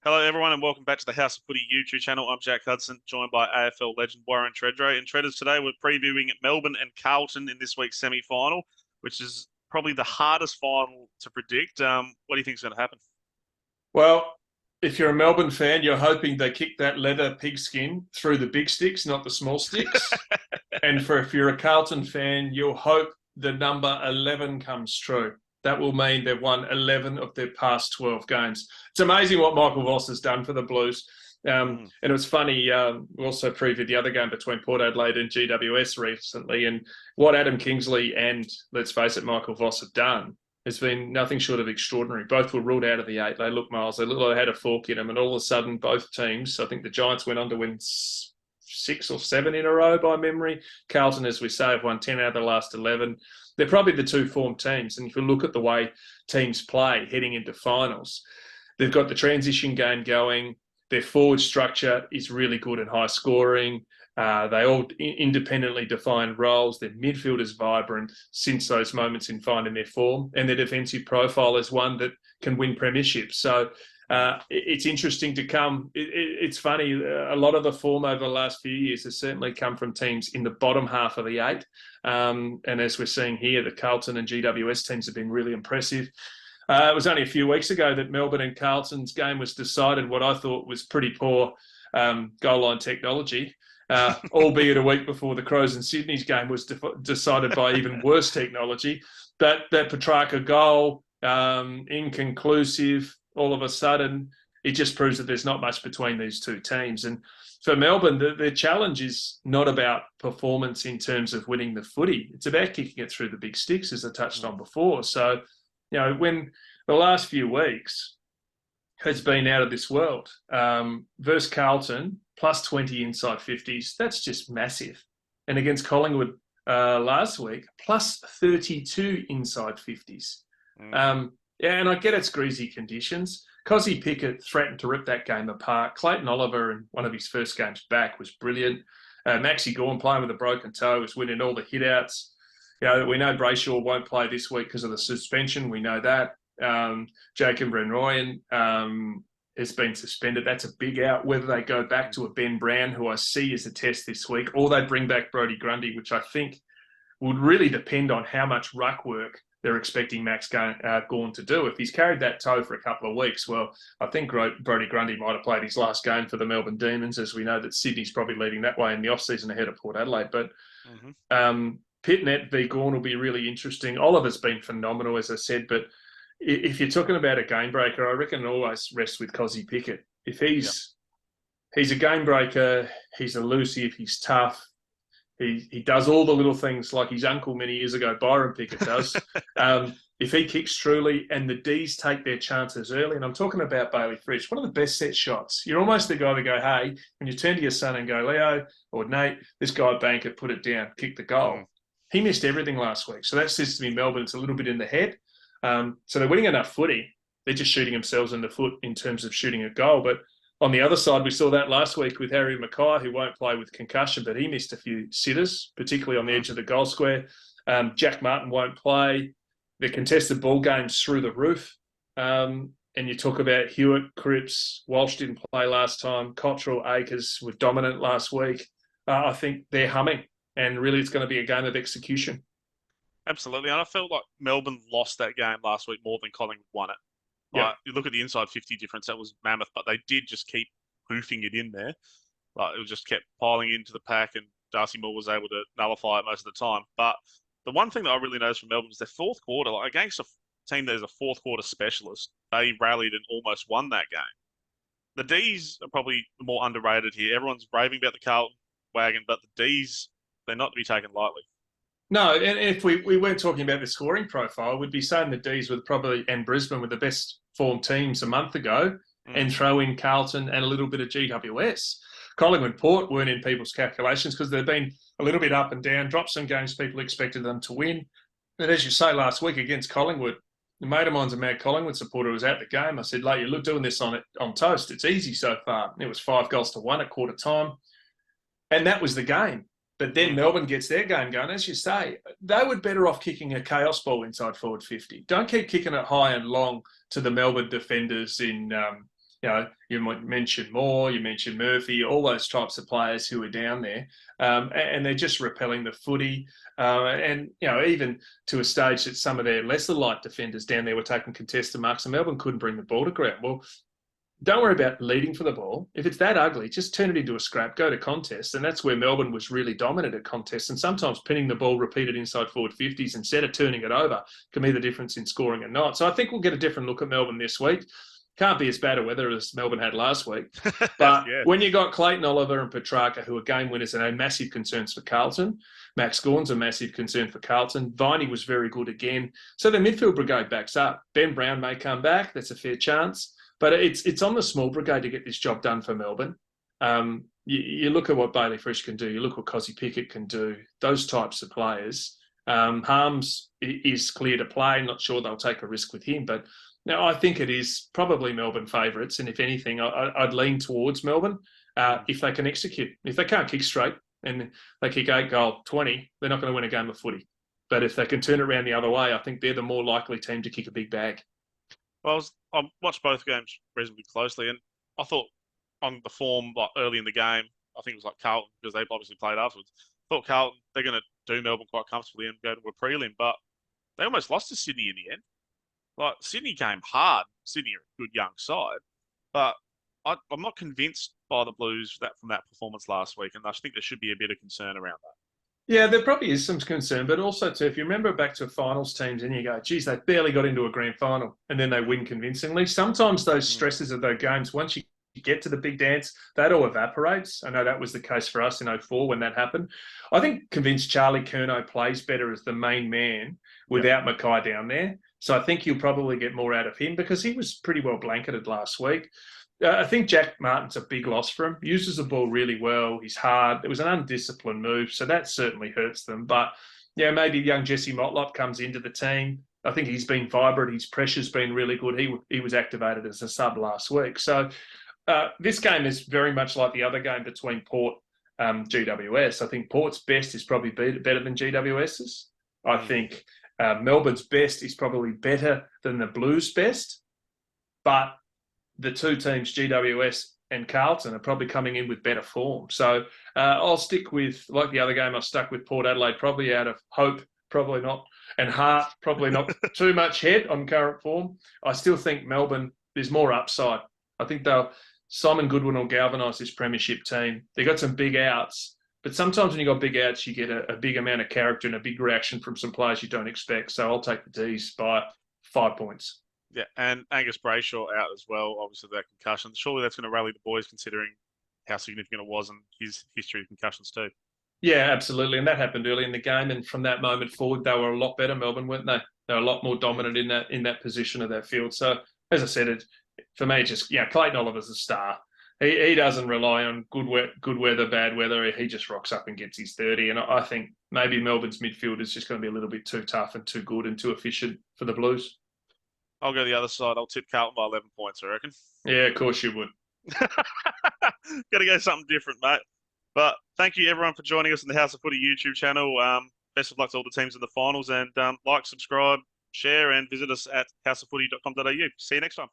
Hello, everyone, and welcome back to the House of Footy YouTube channel. I'm Jack Hudson, joined by AFL legend Warren Tredrea. And Treaders, today we're previewing Melbourne and Carlton in this week's semi-final, which is probably the hardest final to predict. What do you think is going to happen? Well, if you're a Melbourne fan, you're hoping they kick that leather pigskin through the big sticks, not the small sticks. And if you're a Carlton fan, you'll hope the number 11 comes true. That will mean they've won 11 of their past 12 games. It's amazing what Michael Voss has done for the Blues. And it was funny, we also previewed the other game between Port Adelaide and GWS recently. And what Adam Kingsley and, let's face it, Michael Voss have done has been nothing short of extraordinary. Both were ruled out of the eight. They looked miles. They looked like they had a fork in them. And all of a sudden, both teams, I think the Giants went on to win 6 or 7 in a row by memory. Carlton, as we say, have won 10 out of the last 11. They're probably the two form teams. And if you look at the way teams play heading into finals, they've got the transition game going. Their forward structure is really good and high scoring. They all independently defined roles. Their midfield is vibrant since those moments in finding their form. And their defensive profile is one that can win premierships. So it's interesting to come. It's funny. A lot of the form over the last few years has certainly come from teams in the bottom half of the eight. And as we're seeing here, the Carlton and GWS teams have been really impressive. It was only a few weeks ago that Melbourne and Carlton's game was decided what I thought was pretty poor goal line technology. Albeit a week before the Crows and Sydney's game was decided by even worse technology. That Petrarca goal, inconclusive, all of a sudden, it just proves that there's not much between these two teams. And for Melbourne, their challenge is not about performance in terms of winning the footy. It's about kicking it through the big sticks, as I touched on before. So, when the last few weeks has been out of this world, versus Carlton, plus 20 inside 50s, that's just massive. And against Collingwood last week, plus 32 inside 50s. And I get it's greasy conditions. Cozzy Pickett threatened to rip that game apart. Clayton Oliver, in one of his first games back, was brilliant. Maxi Gawn, playing with a broken toe, was winning all the hit-outs. We know Brayshaw won't play this week because of the suspension. We know that. Jacob Renroyan has been suspended. That's a big out. Whether they go back to a Ben Brown, who I see as a test this week, or they bring back Brodie Grundy, which I think would really depend on how much ruck work they're expecting Max Gawn to do. If he's carried that toe for a couple of weeks, well, I think Brodie Grundy might have played his last game for the Melbourne Demons, as we know that Sydney's probably leading that way in the off-season ahead of Port Adelaide. But Pitnet v Gawn will be really interesting. Oliver's been phenomenal, as I said, but if you're talking about a game breaker, I reckon it always rests with Cozzy Pickett. If he's a game breaker, he's elusive, he's tough. He does all the little things like his uncle many years ago, Byron Pickett, does. If he kicks truly and the Ds take their chances early, and I'm talking about Bailey Fritsch, one of the best set shots. You're almost the guy to go, hey, when you turn to your son and go, Leo or Nate, this guy bank it, put it down, kick the goal. He missed everything last week. So that says to me Melbourne, it's a little bit in the head. So they're winning enough footy. They're just shooting themselves in the foot in terms of shooting a goal. But on the other side, we saw that last week with Harry Mackay, who won't play with concussion, but he missed a few sitters, particularly on the edge of the goal square. Jack Martin won't play. The contested ball game's through the roof. And you talk about Hewitt, Cripps, Walsh didn't play last time. Cottrell, Akers were dominant last week. I think they're humming. And really, it's going to be a game of execution. Absolutely. And I felt like Melbourne lost that game last week more than Collingwood won it. Like, you look at the inside 50 difference, that was mammoth, but they did just keep hoofing it in there. Like, it just kept piling into the pack, and Darcy Moore was able to nullify it most of the time. But the one thing that I really noticed from Melbourne is their fourth quarter, like against a team that is a fourth quarter specialist, they rallied and almost won that game. The Ds are probably more underrated here. Everyone's raving about the Carlton wagon, but the Ds, they're not to be taken lightly. No, and if we weren't talking about the scoring profile, we'd be saying the Ds were probably, and Brisbane were the best formed teams a month ago, and throw in Carlton and a little bit of GWS. Collingwood Port weren't in people's calculations because they've been a little bit up and down, dropped some games people expected them to win. And as you say, last week against Collingwood, a mate of mine's a mad Collingwood supporter who was at the game. I said, "Like, you're doing this on toast. It's easy so far." And it was 5-1 at quarter time. And that was the game. But then Melbourne gets their game going. As you say, they were better off kicking a chaos ball inside forward 50. Don't keep kicking it high and long to the Melbourne defenders in You might mention Moore, you mentioned Murphy, all those types of players who are down there, and they're just repelling the footy. And even to a stage that some of their lesser light defenders down there were taking contested marks, and Melbourne couldn't bring the ball to ground. Well, don't worry about leading for the ball. If it's that ugly, just turn it into a scrap, go to contest. And that's where Melbourne was really dominant at contests. And sometimes pinning the ball repeated inside forward 50s instead of turning it over can be the difference in scoring or not. So I think we'll get a different look at Melbourne this week. Can't be as bad a weather as Melbourne had last week. But when you got Clayton Oliver and Petrarca, who are game winners and are massive concerns for Carlton, Max Gawn's a massive concern for Carlton. Viney was very good again. So the midfield brigade backs up. Ben Brown may come back. That's a fair chance. But it's on the small brigade to get this job done for Melbourne. You look at what Bailey Fresh can do. You look what Cozzy Pickett can do. Those types of players. Harms is clear to play. Not sure they'll take a risk with him. But now I think it is probably Melbourne favourites. And if anything, I'd lean towards Melbourne if they can execute. If they can't kick straight and they kick 8-goal 20, they're not going to win a game of footy. But if they can turn it around the other way, I think they're the more likely team to kick a big bag. Well, I watched both games reasonably closely, and I thought on the form like early in the game, I think it was like Carlton, because they obviously played afterwards. I thought Carlton, they're going to do Melbourne quite comfortably and go to a prelim, but they almost lost to Sydney in the end. Like, Sydney came hard. Sydney are a good young side, but I'm not convinced by the Blues from that performance last week, and I think there should be a bit of concern around that. Yeah, there probably is some concern, but also too, if you remember back to finals teams and you go, geez, they barely got into a grand final and then they win convincingly. Sometimes those stresses of those games, once you get to the big dance, that all evaporates. I know that was the case for us in 2004 when that happened. I think convinced Charlie Curnow plays better as the main man without Mackay down there. So I think you'll probably get more out of him because he was pretty well blanketed last week. I think Jack Martin's a big loss for him. Uses the ball really well. He's hard. It was an undisciplined move, so that certainly hurts them. But, maybe young Jesse Motlop comes into the team. I think he's been vibrant. His pressure's been really good. He was activated as a sub last week. So this game is very much like the other game between Port GWS. I think Port's best is probably better than GWS's. I think Melbourne's best is probably better than the Blues' best. But the two teams, GWS and Carlton, are probably coming in with better form. So I'll stick with, like the other game, I stuck with Port Adelaide, probably out of hope, probably not, and heart, probably not too much head on current form. I still think Melbourne, there's more upside. I think Simon Goodwin will galvanise this premiership team. They got some big outs, but sometimes when you got big outs, you get a big amount of character and a big reaction from some players you don't expect. So I'll take the D's by 5 points. Yeah, and Angus Brayshaw out as well, obviously that concussion. Surely that's going to rally the boys considering how significant it was and his history of concussions too. Yeah, absolutely. And that happened early in the game. And from that moment forward, they were a lot better, Melbourne, weren't they? They were a lot more dominant in that position of that field. So, as I said, for me, Clayton Oliver's a star. He doesn't rely on good weather, bad weather. He just rocks up and gets his 30. And I think maybe Melbourne's midfield is just going to be a little bit too tough and too good and too efficient for the Blues. I'll go the other side. I'll tip Carlton by 11 points, I reckon. Yeah, of course you would. Got to go something different, mate. But thank you, everyone, for joining us on the House of Footy YouTube channel. Best of luck to all the teams in the finals. And like, subscribe, share, and visit us at houseoffooty.com.au. See you next time.